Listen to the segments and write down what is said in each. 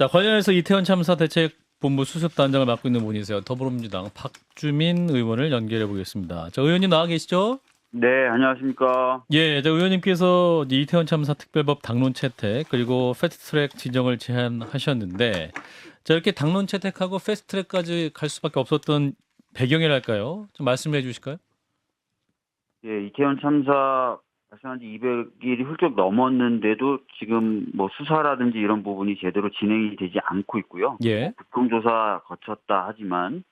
자, 관련해서 이태원 참사 대책본부 수습단장을 맡고 있는 분이세요. 더불어민주당 박주민 의원을 연결해 보겠습니다. 자, 의원님 나와 계시죠? 네, 안녕하십니까. 예, 자, 의원님께서 이태원 참사 특별법 당론 채택 그리고 패스트트랙 지정을 제안하셨는데, 자, 이렇게 당론 채택하고 패스트트랙까지 갈 수밖에 없었던 배경이랄까요? 좀 말씀해 주실까요? 예, 이태원 참사 발생한 지 200일이 훌쩍 넘었는데도 지금 뭐 수사라든지 이런 부분이 제대로 진행이 되지 않고 있고요. 예, 국정조사 거쳤다 하지만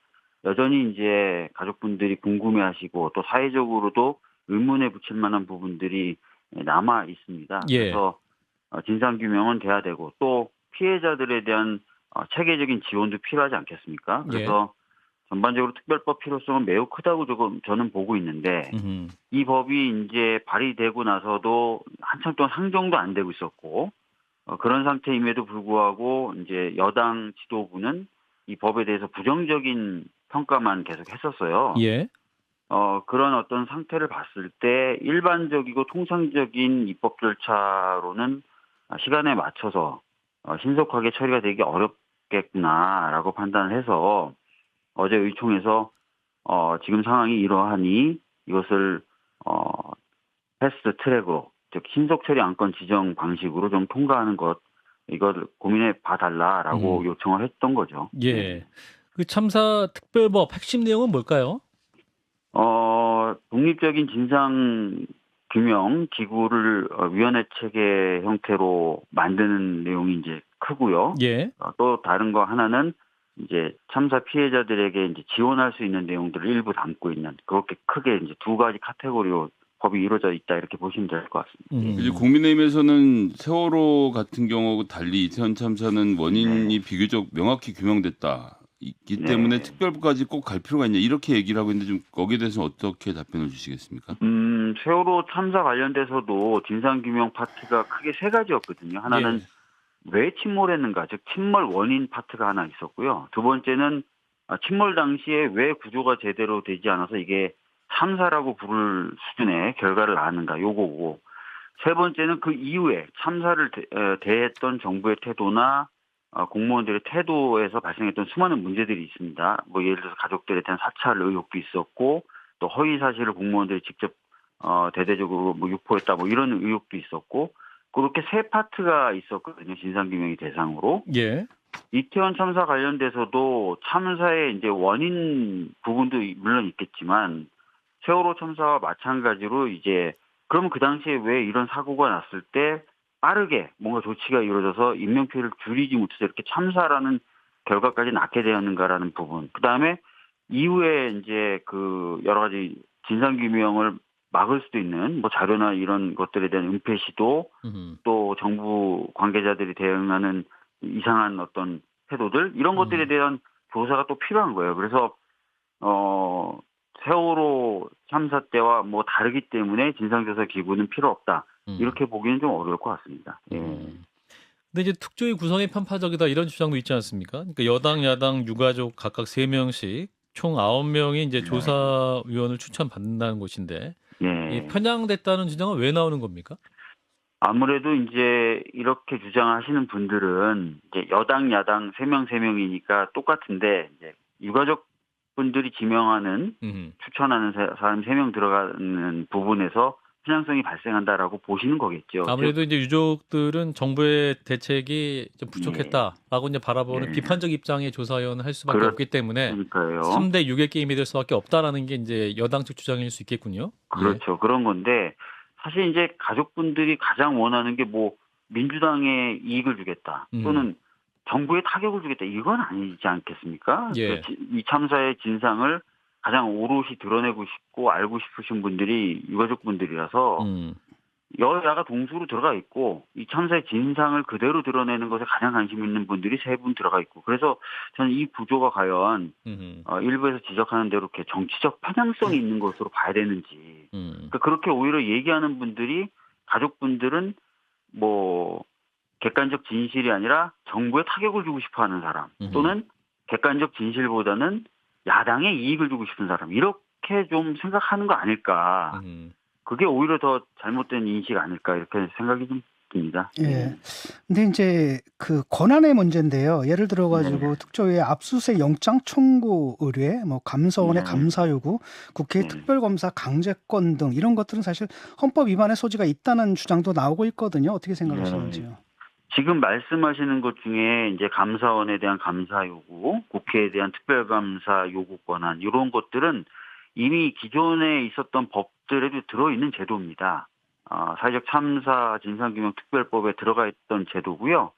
여전히 이제 가족분들이 궁금해하시고 또 사회적으로도 의문에 붙일 만한 부분들이 남아 있습니다. 예, 그래서 진상규명은 돼야 되고 또 피해자들에 대한 체계적인 지원도 필요하지 않겠습니까? 예, 그래서 전반적으로 특별법 필요성은 매우 크다고 조금 저는 보고 있는데 음흠, 이 법이 이제 발의되고 나서도 한참 동안 상정도 안 되고 있었고 그런 상태임에도 불구하고 이제 여당 지도부는 이 법에 대해서 부정적인 평가만 계속 했었어요. 예, 그런 어떤 상태를 봤을 때 일반적이고 통상적인 입법 절차로는 시간에 맞춰서 신속하게 처리가 되기 어렵겠구나라고 판단을 해서 어제 의총에서 지금 상황이 이러하니 이것을 패스트 트랙으로 즉 신속 처리 안건 지정 방식으로 좀 통과하는 것 이걸 고민해 봐달라라고 요청을 했던 거죠. 예. 그 참사 특별법 핵심 내용은 뭘까요? 독립적인 진상 규명 기구를 위원회 체계 형태로 만드는 내용이 이제 크고요. 예. 또 다른 거 하나는 이제 참사 피해자들에게 이제 지원할 수 있는 내용들을 일부 담고 있는 그렇게 크게 이제 두 가지 카테고리로 법이 이루어져 있다 이렇게 보시면 될 것 같습니다. 음. 이제 국민의힘에서는 세월호 같은 경우하고 달리 이태원 참사는 원인이 비교적 명확히 규명됐다. 있기 때문에 네. 특별법까지 꼭 갈 필요가 있냐 이렇게 얘기를 하고 있는데 좀 거기에 대해서는 어떻게 답변을 주시겠습니까? 세월호 참사 관련돼서도 진상규명 파트가 크게 세 가지였거든요. 하나는 예. 왜 침몰했는가, 즉 침몰 원인 파트가 하나 있었고요. 두 번째는 침몰 당시에 왜 구조가 제대로 되지 않아서 이게 참사라고 부를 수준의 결과를 낳았는가, 요거고. 세 번째는 그 이후에 참사를 대했던 정부의 태도나 공무원들의 태도에서 발생했던 수많은 문제들이 있습니다. 뭐 예를 들어서 가족들에 대한 사찰 의혹도 있었고 또 허위 사실을 공무원들이 직접 대대적으로 뭐 유포했다 뭐 이런 의혹도 있었고 그렇게 세 파트가 있었거든요. 진상규명의 대상으로. 예. 이태원 참사 관련돼서도 참사의 이제 원인 부분도 물론 있겠지만 세월호 참사와 마찬가지로 이제 그러면 그 당시에 왜 이런 사고가 났을 때 빠르게 뭔가 조치가 이루어져서 인명피해를 줄이지 못해서 이렇게 참사라는 결과까지 낳게 되었는가라는 부분. 그 다음에 이후에 이제 그 여러 가지 진상규명을 막을 수도 있는 뭐 자료나 이런 것들에 대한 은폐 시도 또 정부 관계자들이 대응하는 이상한 어떤 태도들 이런 것들에 대한 조사가 또 필요한 거예요. 그래서 세월호 참사 때와 뭐 다르기 때문에 진상조사 기구는 필요 없다. 이렇게 보기는 좀 어려울 것 같습니다. 예. 근데 이제 특조위 구성이 편파적이다 이런 주장도 있지 않습니까? 그러니까 여당, 야당, 유가족 각각 3명씩 총 9명이 이제 조사위원을 추천받는다는 것인데 이 예. 편향됐다는 주장은 왜 나오는 겁니까? 아무래도 이제 이렇게 주장하시는 분들은 이제 여당, 야당 3명이니까 똑같은데 이제 유가족 분들이 지명하는 추천하는 사람 3명 들어가는 부분에서 편향성이 발생한다라고 보시는 거겠죠. 아무래도 이제 유족들은 정부의 대책이 좀 부족했다라고 이제 바라보는 예. 비판적 입장의 조사위원을 할 수밖에 없기 때문에 그러니까요. 3대 6의 게임이 될 수밖에 없다라는 게 이제 여당 측 주장일 수 있겠군요. 그렇죠. 그런 건데 사실 이제 가족분들이 가장 원하는 게 뭐 민주당에 이익을 주겠다 또는 정부에 타격을 주겠다 이건 아니지 않겠습니까? 예. 이 참사의 진상을 가장 오롯이 드러내고 싶고 알고 싶으신 분들이 유가족분들이라서 여야가 동수로 들어가 있고 이 참사의 진상을 그대로 드러내는 것에 가장 관심 있는 분들이 3분 들어가 있고 그래서 저는 이 구조가 과연 일부에서 지적하는 대로 이렇게 정치적 편향성이 있는 것으로 봐야 되는지 그러니까 그렇게 오히려 얘기하는 분들이 가족분들은 뭐 객관적 진실이 아니라 정부에 타격을 주고 싶어하는 사람 또는 객관적 진실보다는 야당에 이익을 주고 싶은 사람 이렇게 좀 생각하는 거 아닐까. 그게 오히려 더 잘못된 인식 아닐까 이렇게 생각이 좀 싶습니다. 예. 근데 이제 그 권한의 문제인데요. 예를 들어 가지고 특조위의 압수수색 영장 청구 의뢰, 뭐 감사원의 네. 감사 요구, 국회 네. 특별검사 강제권 등 이런 것들은 사실 헌법 위반의 소지가 있다는 주장도 나오고 있거든요. 어떻게 생각하시는지요? 지금 말씀하시는 것 중에 이제 감사원에 대한 감사 요구, 국회에 대한 특별감사 요구 권한 이런 것들은 이미 기존에 있었던 법들에도 들어있는 제도입니다. 사회적 참사 진상규명특별법에 들어가 있던 제도고요.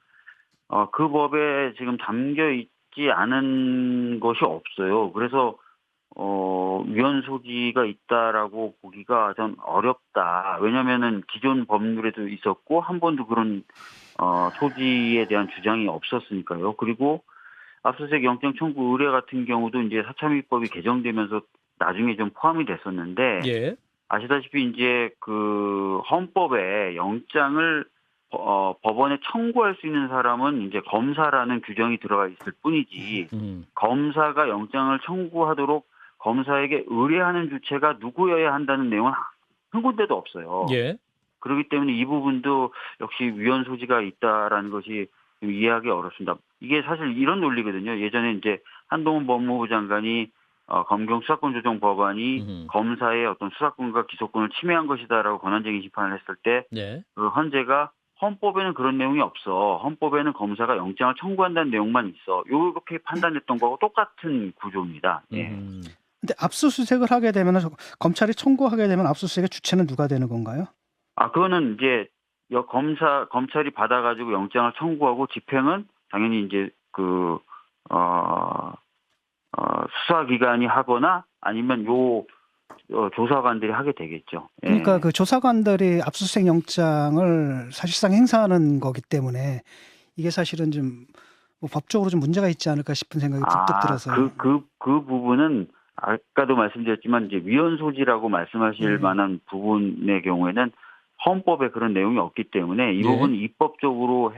그 법에 지금 담겨 있지 않은 것이 없어요. 그래서 위헌 소지가 있다라고 보기가 좀 어렵다. 왜냐면은 기존 법률에도 있었고 한 번도 그런 소지에 대한 주장이 없었으니까요. 그리고 압수수색 영장 청구 의뢰 같은 경우도 이제 사참위법이 개정되면서 나중에 좀 포함이 됐었는데 예. 아시다시피 이제 그 헌법에 영장을 법원에 청구할 수 있는 사람은 이제 검사라는 규정이 들어가 있을 뿐이지 검사가 영장을 청구하도록 검사에게 의뢰하는 주체가 누구여야 한다는 내용은 한 군데도 없어요. 예. 그렇기 때문에 이 부분도 역시 위헌 소지가 있다라는 것이 좀 이해하기 어렵습니다. 이게 사실 이런 논리거든요. 예전에 이제 한동훈 법무부 장관이 검경 수사권 조정 법안이 검사의 어떤 수사권과 기소권을 침해한 것이다라고 권한쟁의 심판을 했을 때 예. 그 헌재가 헌법에는 그런 내용이 없어. 헌법에는 검사가 영장을 청구한다는 내용만 있어. 이렇게 판단했던 거하고 똑같은 구조입니다. 예. 근데 압수수색을 하게 되면 검찰이 청구하게 되면 압수수색의 주체는 누가 되는 건가요? 그거는 이제 검찰이 받아가지고 영장을 청구하고 집행은 당연히 이제 수사기관이 하거나 아니면 조사관들이 하게 되겠죠. 예. 그러니까 그 조사관들이 압수수색 영장을 사실상 행사하는 거기 때문에 이게 사실은 좀 뭐 법적으로 좀 문제가 있지 않을까 싶은 생각이 불뚝 들어서요. 그 부분은 아까도 말씀드렸지만 이제 위헌 소지라고 말씀하실 만한 부분의 경우에는 헌법에 그런 내용이 없기 때문에 이 부분은 입법적으로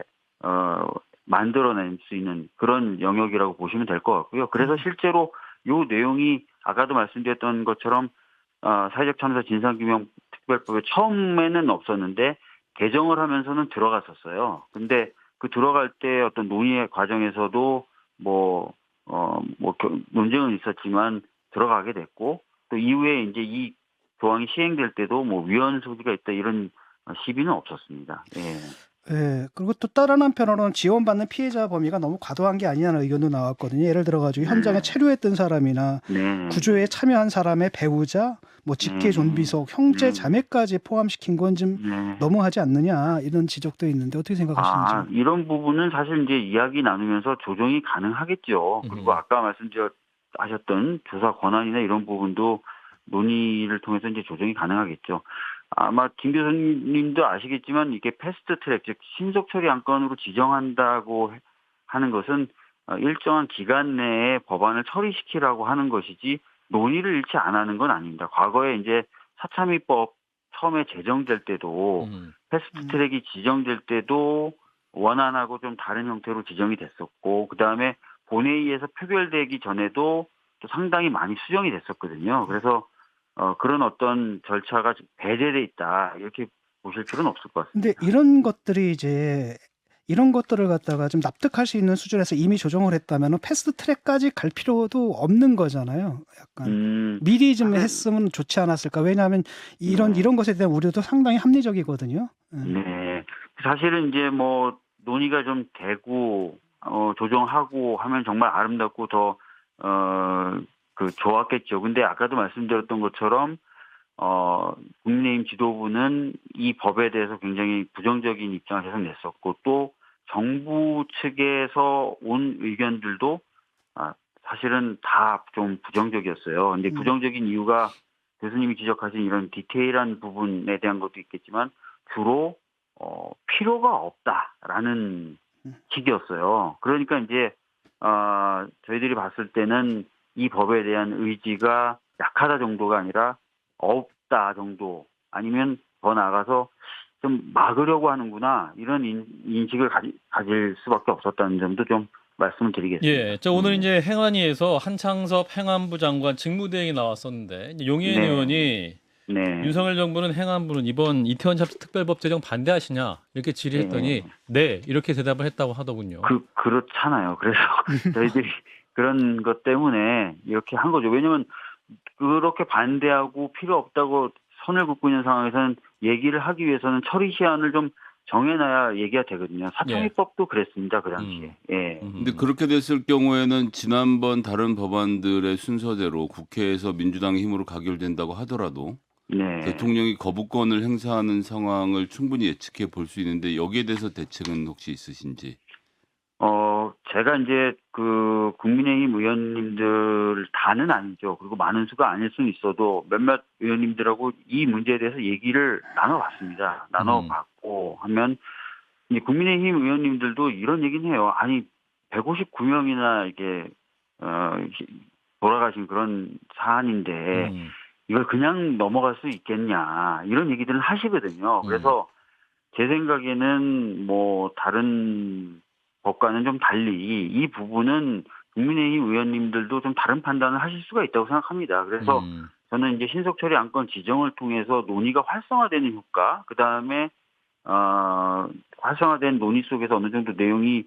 만들어낼 수 있는 그런 영역이라고 보시면 될 것 같고요. 그래서 실제로 이 내용이 아까도 말씀드렸던 것처럼 사회적 참사 진상규명 특별법에 처음에는 없었는데 개정을 하면서는 들어갔었어요. 근데 그 들어갈 때 어떤 논의의 과정에서도 논쟁은 있었지만 들어가게 됐고 또 이후에 이제 이 조항이 시행될 때도 위헌 소지가 있다 이런 시비는 없었습니다. 예. 네, 그리고 또 다른 한편으로는 지원받는 피해자 범위가 너무 과도한 게 아니냐는 의견도 나왔거든요. 예를 들어가지고 현장에 체류했던 사람이나 구조에 참여한 사람의 배우자, 뭐 직계 존비속, 형제, 자매까지 포함시킨 건 좀 너무하지 않느냐 이런 지적도 있는데 어떻게 생각하시는지? 이런 부분은 사실 이제 이야기 나누면서 조정이 가능하겠죠. 그리고 아까 말씀하셨던 조사 권한이나 이런 부분도 논의를 통해서 이제 조정이 가능하겠죠. 아마 김 교수님도 아시겠지만 이게 패스트 트랙, 즉 신속 처리 안건으로 지정한다고 하는 것은 일정한 기간 내에 법안을 처리시키라고 하는 것이지 논의를 일치 안 하는 건 아닙니다. 과거에 이제 사참위법 처음에 제정될 때도 패스트 트랙이 지정될 때도 원안하고 좀 다른 형태로 지정이 됐었고 그다음에 본회의에서 표결되기 전에도 또 상당히 많이 수정이 됐었거든요. 그래서 그런 어떤 절차가 배제돼 있다 이렇게 보실 필요는 없을 것 같습니다. 근데 이런 것들이 이제 이런 것들을 갖다가 좀 납득할 수 있는 수준에서 이미 조정을 했다면 패스트 트랙까지 갈 필요도 없는 거잖아요. 약간 미리 좀 했으면 좋지 않았을까? 왜냐하면 이런 것에 대한 우려도 상당히 합리적이거든요. 네, 사실은 이제 논의가 좀 되고 조정하고 하면 정말 아름답고 더 좋았겠죠. 근데 아까도 말씀드렸던 것처럼 국민의힘 지도부는 이 법에 대해서 굉장히 부정적인 입장을 계속 냈었고 또 정부 측에서 온 의견들도 사실은 다 좀 부정적이었어요. 근데 부정적인 이유가 교수님이 지적하신 이런 디테일한 부분에 대한 것도 있겠지만 주로 필요가 없다라는 식이었어요. 그러니까 이제 저희들이 봤을 때는 이 법에 대한 의지가 약하다 정도가 아니라 없다 정도 아니면 더 나아가서 좀 막으려고 하는구나 이런 인식을 가질 수밖에 없었다는 점도 좀 말씀을 드리겠습니다. 예, 오늘 이제 행안위에서 한창섭 행안부 장관 직무대행이 나왔었는데 용해인 의원이 네. 윤석열 정부는 행안부는 이번 이태원 참사 특별법 제정 반대하시냐 이렇게 질의했더니 네 이렇게 대답을 했다고 하더군요. 그렇잖아요. 그래서 저희들이 그런 것 때문에 이렇게 한 거죠. 왜냐하면 그렇게 반대하고 필요 없다고 선을 긋고 있는 상황에서는 얘기를 하기 위해서는 처리 시한을 좀 정해놔야 얘기가 되거든요. 사청위법도 그랬습니다. 그 당시에. 예. 근데 그렇게 됐을 경우에는 지난번 다른 법안들의 순서대로 국회에서 민주당의 힘으로 가결된다고 하더라도 네. 대통령이 거부권을 행사하는 상황을 충분히 예측해 볼 수 있는데 여기에 대해서 대책은 혹시 있으신지? 제가 이제 그 국민의힘 의원님들 다는 아니죠. 그리고 많은 수가 아닐 수는 있어도 몇몇 의원님들하고 이 문제에 대해서 얘기를 나눠봤습니다. 나눠봤고 하면 이제 국민의힘 의원님들도 이런 얘기는 해요. 아니 159명이나 이게 돌아가신 그런 사안인데 이걸 그냥 넘어갈 수 있겠냐 이런 얘기들은 하시거든요. 그래서 제 생각에는 뭐 다른 법과는 좀 달리 이 부분은 국민의힘 의원님들도 좀 다른 판단을 하실 수가 있다고 생각합니다. 그래서 저는 이제 신속처리 안건 지정을 통해서 논의가 활성화되는 효과, 그 다음에 활성화된 논의 속에서 어느 정도 내용이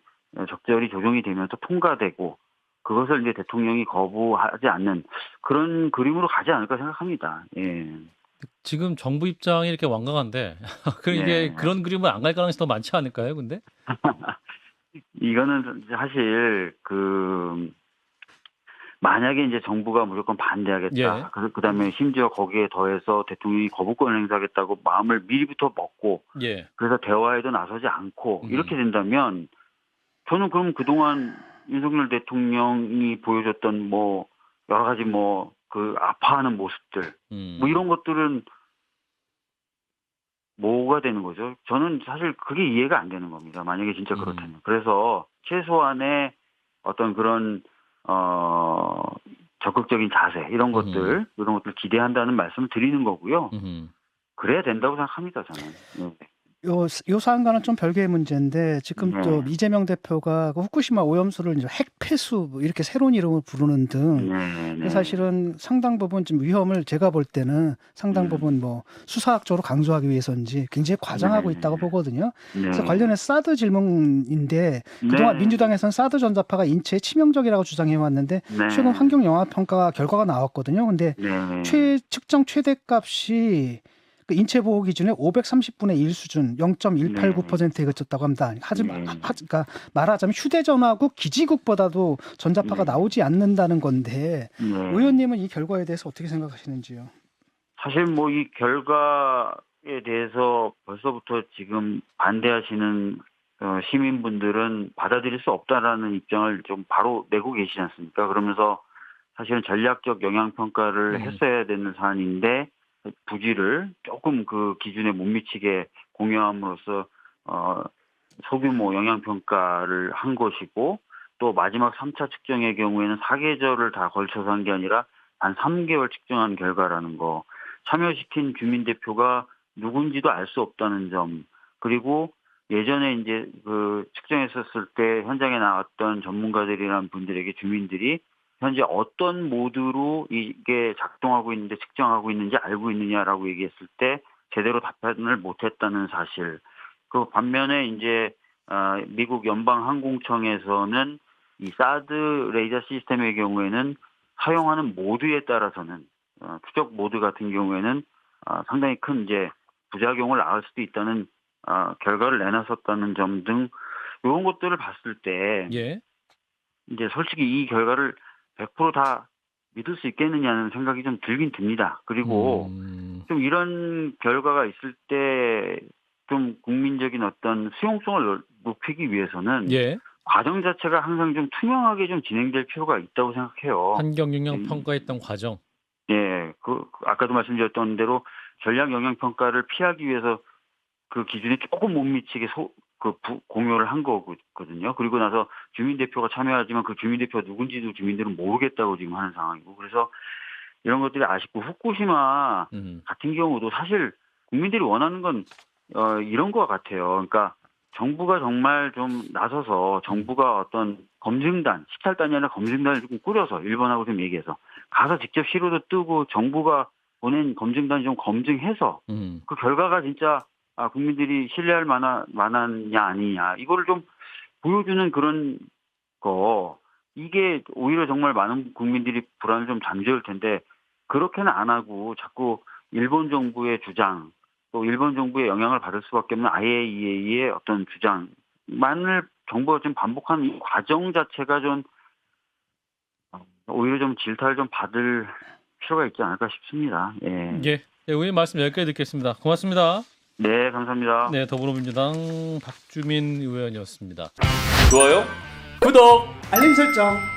적절히 조정이 되면서 통과되고 그것을 이제 대통령이 거부하지 않는 그런 그림으로 가지 않을까 생각합니다. 예. 지금 정부 입장이 이렇게 완강한데 이게 네. 그런 그림은 안 갈 가능성이 더 많지 않을까요? 근데 이거는 사실 만약에 이제 정부가 무조건 반대하겠다. 예. 그다음에 심지어 거기에 더해서 대통령이 거부권을 행사하겠다고 마음을 미리부터 먹고 예. 그래서 대화에도 나서지 않고 이렇게 된다면 저는 그럼 그동안 윤석열 대통령이 보여줬던 뭐 여러 가지 뭐 그 아파하는 모습들 뭐 이런 것들은 뭐가 되는 거죠? 저는 사실 그게 이해가 안 되는 겁니다. 만약에 진짜 그렇다면. 그래서 최소한의 어떤 그런 적극적인 자세 이런 것들 기대한다는 말씀을 드리는 거고요. 그래야 된다고 생각합니다. 저는. 네. 요 사안과는 좀 별개의 문제인데 지금 또 이재명 대표가 그 후쿠시마 오염수를 이제 핵폐수 뭐 이렇게 새로운 이름을 부르는 등 사실은 상당 부분 좀 위험을 제가 볼 때는 상당 부분 뭐 수사학적으로 강조하기 위해서인지 굉장히 과장하고 있다고 보거든요. 그래서 관련해서 사드 질문인데 그동안 민주당에서는 사드 전자파가 인체에 치명적이라고 주장해 왔는데 최근 환경영향평가 결과가 나왔거든요. 근데 측정 최대값이 그 인체 보호 기준의 530분의 1 수준 0.189%에 그쳤다고 합니다. 그러니까 말하자면 휴대전화국 기지국보다도 전자파가 나오지 않는다는 건데 의원님은 이 결과에 대해서 어떻게 생각하시는지요? 사실 뭐 이 결과에 대해서 벌써부터 지금 반대하시는 시민분들은 받아들일 수 없다라는 입장을 좀 바로 내고 계시지 않습니까? 그러면서 사실은 전략적 영향평가를 했어야 되는 사안인데 부지를 조금 그 기준에 못 미치게 공유함으로써 소규모 영향평가를 한 것이고 또 마지막 3차 측정의 경우에는 4계절을 다 걸쳐서 한 게 아니라 단 3개월 측정한 결과라는 거 참여시킨 주민대표가 누군지도 알 수 없다는 점 그리고 예전에 이제 그 측정했었을 때 현장에 나왔던 전문가들이란 분들에게 주민들이 현재 어떤 모드로 이게 작동하고 있는데 측정하고 있는지 알고 있느냐라고 얘기했을 때 제대로 답변을 못했다는 사실. 그 반면에 이제 미국 연방항공청에서는 이 사드 레이더 시스템의 경우에는 사용하는 모드에 따라서는 추적 모드 같은 경우에는 상당히 큰 이제 부작용을 낳을 수도 있다는 결과를 내놨었다는 점 등 이런 것들을 봤을 때 이제 솔직히 이 결과를 100% 다 믿을 수 있겠느냐는 생각이 좀 들긴 듭니다. 그리고 좀 이런 결과가 있을 때 좀 국민적인 어떤 수용성을 높이기 위해서는 과정 자체가 항상 좀 투명하게 좀 진행될 필요가 있다고 생각해요. 환경 영향 평가했던 과정. 예, 아까도 말씀드렸던 대로 전략 영향 평가를 피하기 위해서 그 기준에 조금 못 미치게 공유를 한 거거든요. 그리고 나서 주민대표가 참여하지만 그 주민대표가 누군지도 주민들은 모르겠다고 지금 하는 상황이고 그래서 이런 것들이 아쉽고 후쿠시마 같은 경우도 사실 국민들이 원하는 건 이런 것 같아요. 그러니까 정부가 정말 좀 나서서 정부가 어떤 검증단, 식찰단이 아니라 검증단을 좀 꾸려서 일본하고 좀 얘기해서 가서 직접 시료도 뜨고 정부가 보낸 검증단이 좀 검증해서 그 결과가 진짜 국민들이 신뢰할 만하냐 아니냐 이거를 좀 보여주는 그런 거 이게 오히려 정말 많은 국민들이 불안을 좀 잠재울 텐데 그렇게는 안 하고 자꾸 일본 정부의 주장 또 일본 정부의 영향을 받을 수밖에 없는 IAEA의 어떤 주장만을 정부가 좀 반복하는 이 과정 자체가 좀 오히려 좀 질타를 좀 받을 필요가 있지 않을까 싶습니다. 예. 예. 네, 의원님 말씀 여기까지 듣겠습니다. 고맙습니다. 네, 감사합니다. 네, 더불어민주당 박주민 의원이었습니다. 좋아요, 구독. 알림 설정.